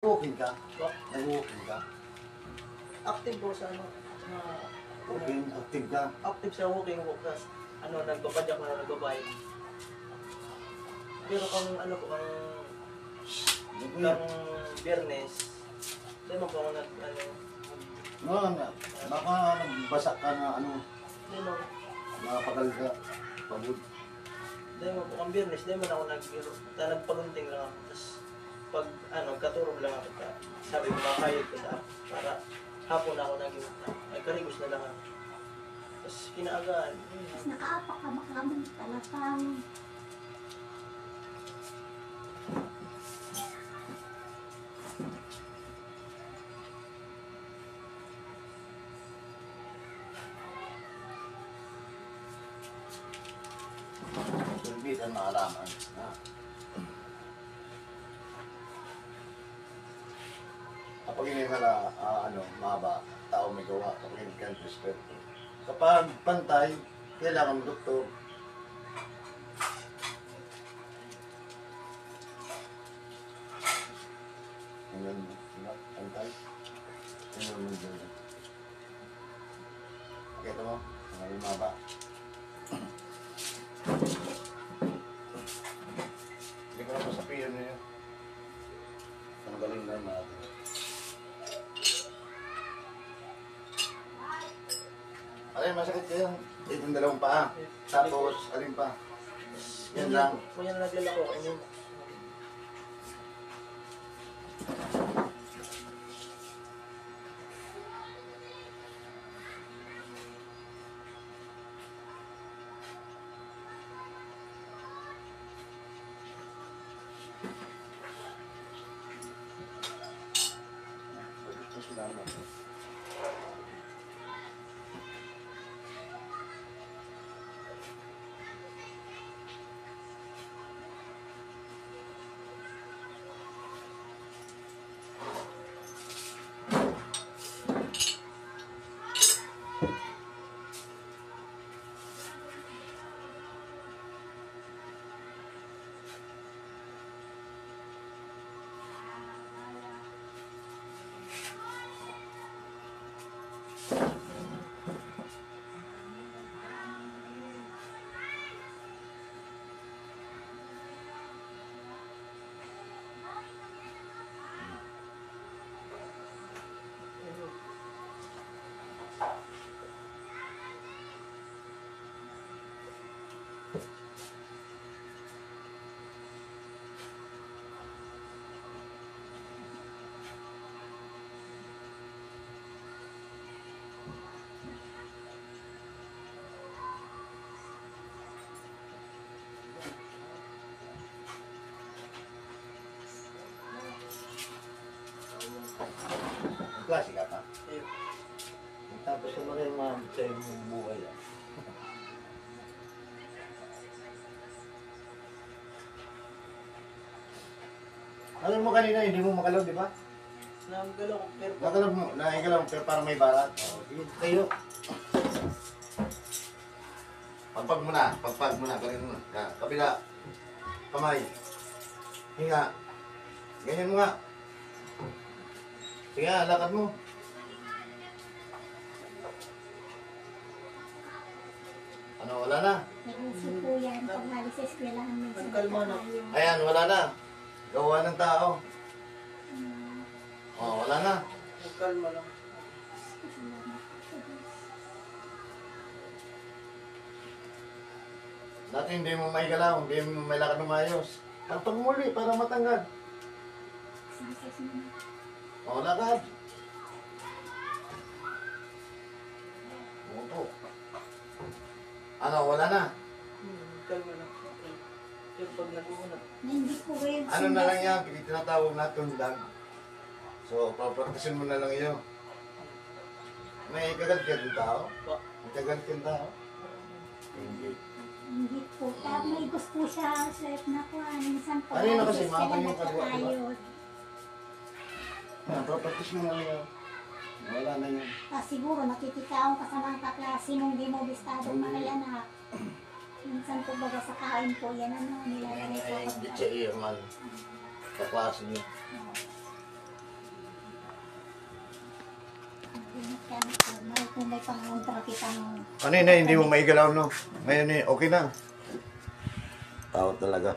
Walking ka? Po. Nag-walking ka? Active po sa ano, Walking, active ka? active sa walking walk, tas nagpapadyak na nagbabayad. Pero kung ano po, kang Biyernes, hindi mo po ako Baka nagbasak ka na hindi mo, nakapagal ka, pagod. hindi mo po, kang Biyernes, hindi mo na ako nagpalunting lang ako. Tas pag katurog lang ako, sabi ko makakayod ko sa para hapon ako ay karigos na lang ako. Tapos kinaagaan. Tapos nakaapak ka makamang talapang. Service ang maalaman. Kapag hindi na mahaba, tao may gawa. Kapag hindi ka respeto. Kapag pantay, kailangan ng doktor. Ngayon, pantay. Ngayon, mga Pakita mo, mga mahaba. Hindi ko na masapihan niya. Tanggalin lang natin. Alin, masakit kayo. Itong dalawang paa. Tapos, alin pa. Yan lang. Kung yan naglalako, ano Klase ka pa. eh, Tapos naman yung mga sa iyong buhay. Alam mo kanina, hindi mo makalaw, di ba? nagalaw ko, pero Nakalaw mo, nakikalaw mo, pero parang may balat. Sige, tayo. Pagpag mo na, galing mo na. Kabila. Kamay. Hinga. Ganyan mo nga. Sige nga, lakad mo. Ano, wala na? Nag-usip po yan. Pag halis sa eskwelahan minsan. Nagkalma na. Ayan, wala na. Gawa ng tao. Oh, wala na. Nagkalma lang. Dati hindi mo may galaw, hindi mo may lakad ng maayos. Pagpag muli, para matanggal. O, lakad. Opo. Ano, wala na. Nagkalma lang. Okay. Pero pag nag-uuna, Hindi po kayo. Ano na lang yan, tinatawag na tundag. So, papraktisin mo na lang yun. May kagat ka din tao? pa. May kagat ka din tao? Hindi. Hindi po. Tapos may gusto po siya sir na po. Minsan po. Ano yun kasi, halis mga sila kanyang kaliwa, diba? nagkakayod. Papraktis mo na lang yun. Wala na yun. Siguro nakikita akong kasamang kaklase mong di mo bistado makayanak. Minsan po baga sa kain po yan nilalagay po. Ay, hindi siya iyaman. Kaklase niya. Kung may pangontra kitang Kanina hindi mo maigalaw, no? Ngayon okay na. Tao talaga.